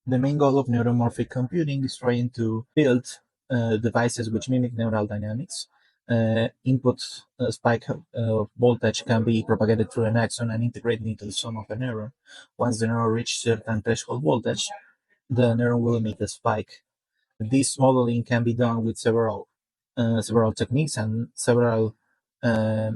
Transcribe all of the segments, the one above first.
The main goal of neuromorphic computing is trying to build devices which mimic neural dynamics. Input spike voltage can be propagated through an axon and integrated into the sum of a neuron. Once the neuron reaches certain threshold voltage, the neuron will emit a spike. This modeling can be done with several techniques, and several uh,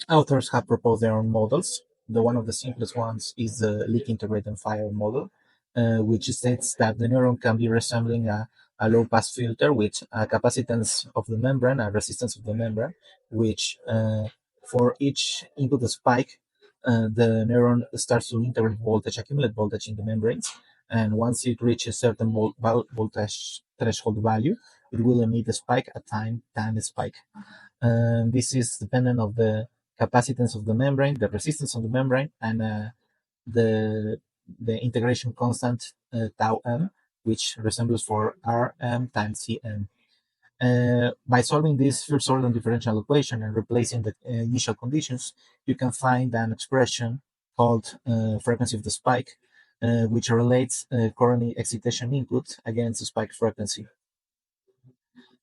authors have proposed their own models. One of the simplest ones is the leak integrate and fire model, which states that the neuron can be resembling a low pass filter with a capacitance of the membrane, a resistance of the membrane, which for each input spike, the neuron starts to integrate voltage, accumulate voltage in the membranes. And once it reaches certain voltage threshold value, it will emit a spike, a time spike. This is dependent of the capacitance of the membrane, the resistance of the membrane, and the integration constant tau m, which resembles for Rm times Cm. By solving this first order differential equation and replacing the initial conditions, you can find an expression called frequency of the spike, which relates current excitation input against the spike frequency.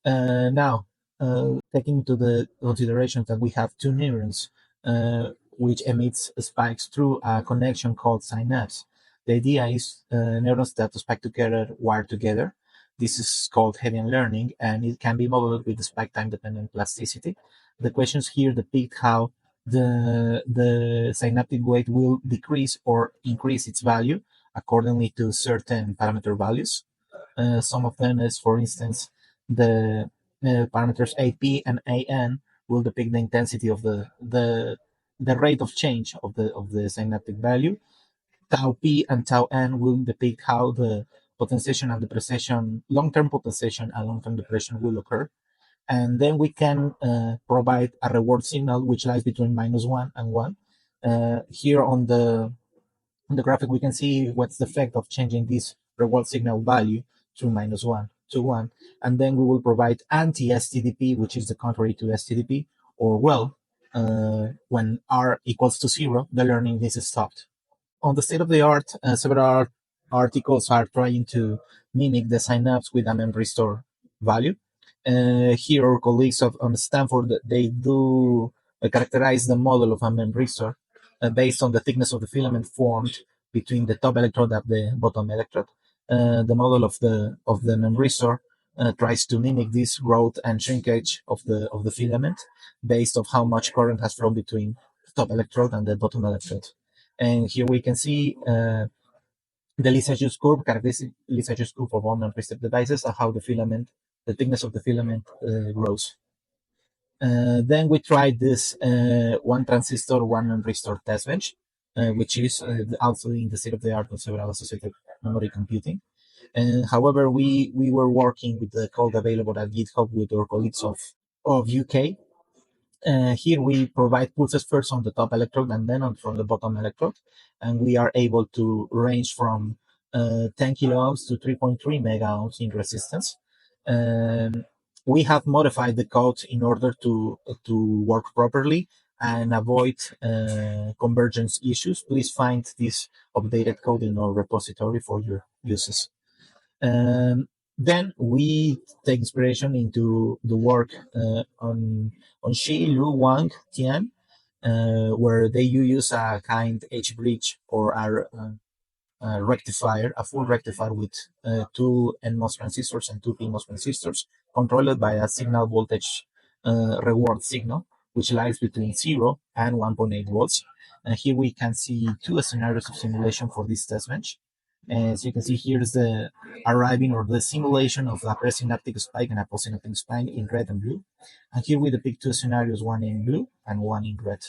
Now, taking into the consideration that we have two neurons which emits spikes through a connection called synapse. The idea is neurons that spike together wire together. This is called Hebbian learning, and it can be modeled with the spike time dependent plasticity. The questions here depict how the synaptic weight will decrease or increase its value accordingly to certain parameter values. Some of them is, for instance, the parameters AP and AN will depict the intensity of the rate of change of the synaptic value. Tau P and tau N will depict how the potentiation and depreciation, long-term potentiation and long-term depression will occur. And then we can provide a reward signal which lies between -1 and 1. Here on the graphic, we can see what's the effect of changing this reward signal value to -1 to 1. And then we will provide anti-STDP, which is the contrary to STDP, or well, when R equals to 0, the learning is stopped. On the state of the art, several articles are trying to mimic the synapse with a memory store value. Here, our colleagues on Stanford, they do characterize the model of a memory store based on the thickness of the filament formed between the top electrode and the bottom electrode. The model of the membristor tries to mimic this growth and shrinkage of the filament based on how much current has flown between the top electrode and the bottom electrode. And here we can see the Lissajous curve, characteristic Lissajous curve of all membristor devices, and how the thickness of the filament grows. Then we tried this one transistor, one memristor test bench, which is also in the state of the art of several associated memory computing. However, we were working with the code available at GitHub with our colleagues of UK. Here we provide pulses first on the top electrode and then from the bottom electrode, and we are able to range from 10 kilo ohms to 3.3 mega ohms in resistance. We have modified the code in order to work properly and avoid convergence issues. Please find this updated code in our repository for your uses. Then we take inspiration into the work on Shi, Lu, Wang, Tian, where they use a kind H-bridge or a rectifier, a full rectifier with two NMOS transistors and two PMOS transistors, controlled by a signal voltage reward signal, which lies between 0 and 1.8 volts. And here we can see two scenarios of simulation for this test bench. As you can see, here is the arriving or the simulation of a presynaptic spike and a postsynaptic spike in red and blue. And here we depict two scenarios, one in blue and one in red.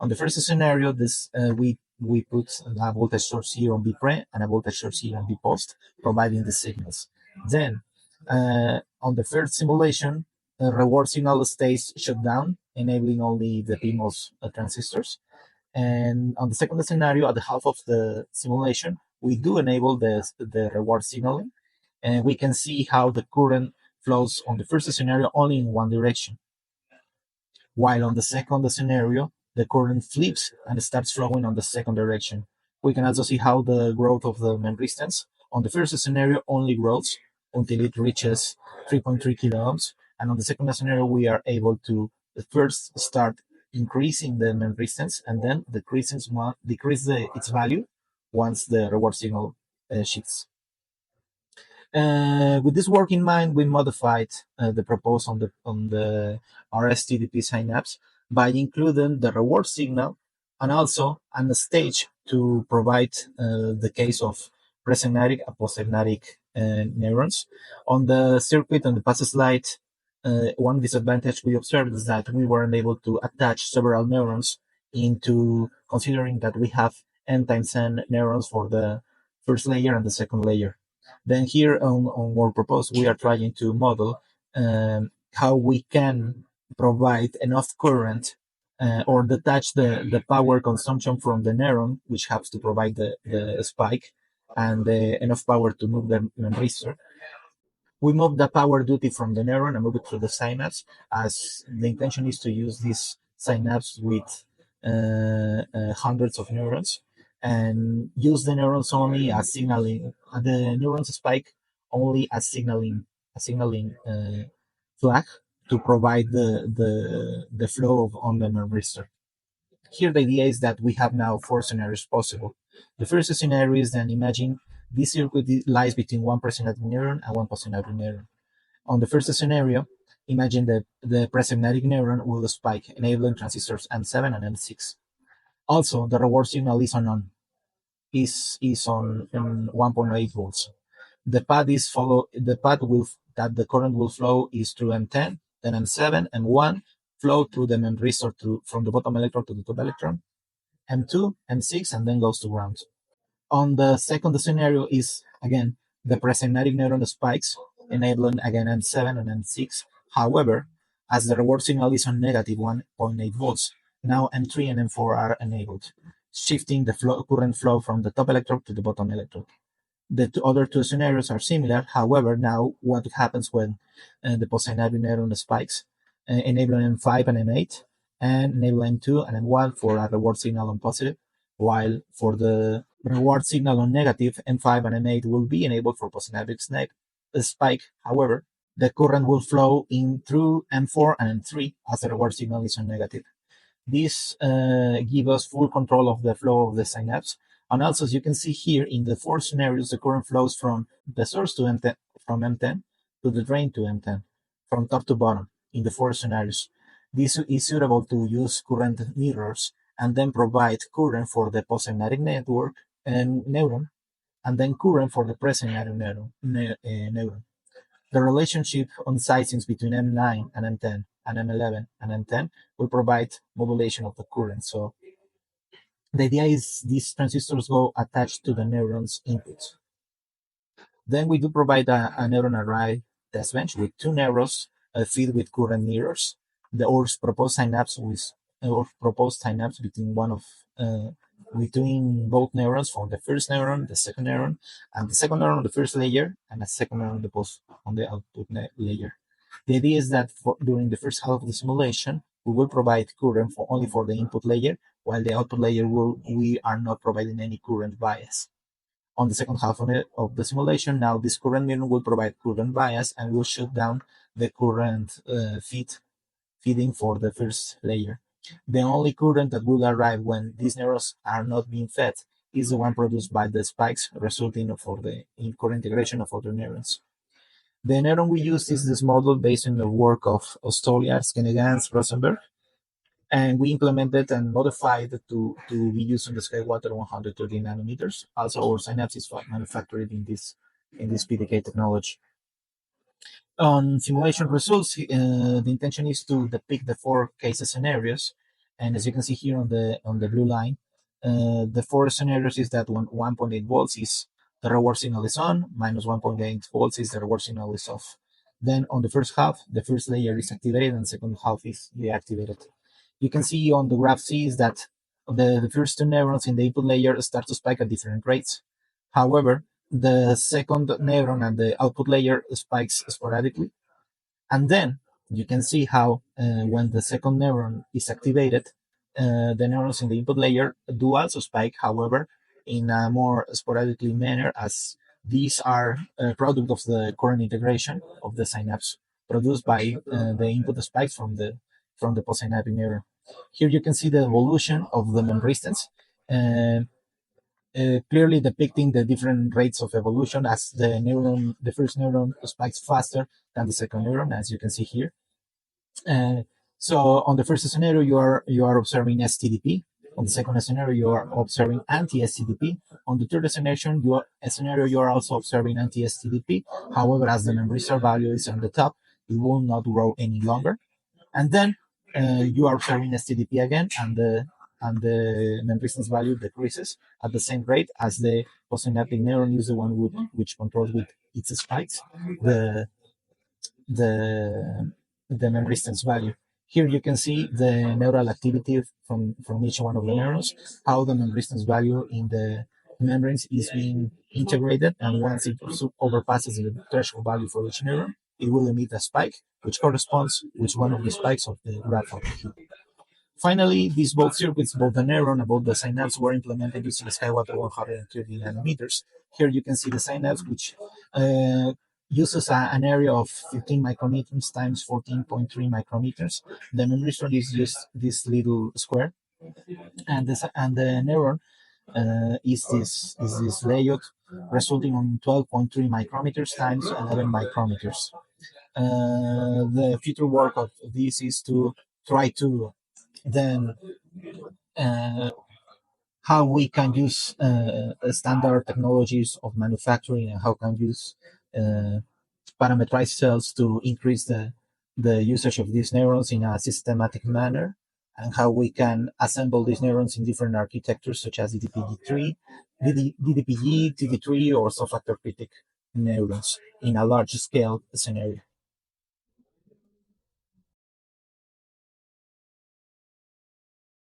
On the first scenario, this we put a voltage source here on B pre and a voltage source here on B post, providing the signals. Then, on the first simulation, the reward signal stays shut down, enabling only the PMOS transistors. And on the second scenario, at the half of the simulation, we do enable the reward signaling, and we can see how the current flows on the first scenario only in one direction, while on the second scenario, the current flips and starts flowing on the second direction. We can also see how the growth of the membristance On the first scenario, only grows until it reaches 3.3 kilo ohms. And on the second scenario, we are able to first start increasing the main resistance and then decrease its value once the reward signal shifts. With this work in mind, we modified the proposal on the RSTDP Synapse by including the reward signal and also a stage to provide the case of presynaptic and postsynaptic neurons. On the circuit on the past slide, one disadvantage we observed is that we weren't able to attach several neurons into considering that we have n times n neurons for the first layer and the second layer. Then here on our proposal, we are trying to model how we can provide enough current or detach the power consumption from the neuron, which has to provide the spike and enough power to move the resistor. We move the power duty from the neuron and move it to the synapse, as the intention is to use this synapse with hundreds of neurons and use the neurons only as signaling, the neurons spike only as signaling flag to provide the flow on the resistor. Here, the idea is that we have now four scenarios possible. The first scenario is then imagine this circuit lies between one presynaptic neuron and one postsynaptic neuron. On the first scenario, imagine that the presynaptic neuron will spike, enabling transistors M7 and M6. Also, the reward signal is on 1.8 volts. The path that the current will flow is through M10, then M7, M1, flow through the resistor from the bottom electrode to the top electron, M2, M6, and then goes to ground. On the second scenario is, again, the presynaptic neuron spikes, enabling again M7 and M6. However, as the reward signal is on negative 1.8 volts, now M3 and M4 are enabled, shifting the current flow from the top electrode to the bottom electrode. The other two scenarios are similar. However, now what happens when the postsynaptic neuron spikes, enabling M5 and M8, and enabling M2 and M1 for a reward signal on positive, while for the reward signal on negative, M5 and M8 will be enabled for postsynaptic spike. However, the current will flow in through M4 and M3 as the reward signal is on negative. This gives us full control of the flow of the synapse. And also, as you can see here, in the four scenarios, the current flows from the source to M10, from M10 to the drain to M10, from top to bottom in the four scenarios. This is suitable to use current mirrors and then provide current for the postsynaptic network and neuron, and then current for the presynaptic neuron. The relationship on sizings between M9 and M10 and M11 and M10 will provide modulation of the current. So the idea is these transistors go attached to the neuron's inputs. Then we do provide a neuron array test bench with two neurons feed with current mirrors. Our proposed synapse between both neurons from the first neuron, the second neuron, and the second neuron on the first layer, and a second neuron on the output layer. The idea is that during the first half of the simulation, we will provide current only for the input layer, while the output layer we are not providing any current bias. On the second half of the simulation, now this current neuron will provide current bias and will shut down the current feeding for the first layer. The only current that will arrive when these neurons are not being fed is the one produced by the spikes, resulting for the current integration of other neurons. The neuron we use is this model based on the work of Ostolia, Skenegans, Rosenberg, and we implemented and modified to be used on the SkyWater 130 nanometers. Also, our Synapse is manufactured in this PDK technology. On simulation results, the intention is to depict the four case scenarios, and as you can see here on the blue line, the four scenarios is that 1.8 volts is the reward signal is on, minus 1.8 volts is the reward signal is off. Then on the first half, the first layer is activated and the second half is deactivated. You can see on the graph C is that the first two neurons in the input layer start to spike at different rates. However, the second neuron and the output layer spikes sporadically. And then you can see how when the second neuron is activated, the neurons in the input layer do also spike, however, in a more sporadically manner as these are a product of the current integration of the synapse produced by the input spikes from the postsynaptic neuron. Here you can see the evolution of the membranes, clearly depicting the different rates of evolution as the first neuron spikes faster than the second neuron, as you can see here. So on the first scenario, you are observing STDP. On the second scenario, you are observing anti-STDP. On the third scenario, you are also observing anti-STDP. However, as the membrane value is on the top, it will not grow any longer. And then you are observing STDP again, and the membrane value decreases at the same rate as the postsynaptic neuron is the one which controls with its spikes the membrane value. Here you can see the neural activity from each one of the neurons, how the membrane value in the membranes is being integrated, and once it overpasses the threshold value for each neuron, it will emit a spike, which corresponds with one of the spikes of the graph over here. Finally, these both circuits, both the neuron and both the synapse, were implemented using Skywalker 130 nanometers. Here you can see the synapse, which uses an area of 15 micrometers times 14.3 micrometers. The membrane is just this little square, and the neuron is this layout, resulting on 12.3 micrometers times 11 micrometers. The future work of this is to try to then how we can use standard technologies of manufacturing, and how can use parameterized cells to increase the usage of these neurons in a systematic manner, and how we can assemble these neurons in different architectures such as DDPG3, DDPG, TD3, or soft factor critic neurons in a large scale scenario.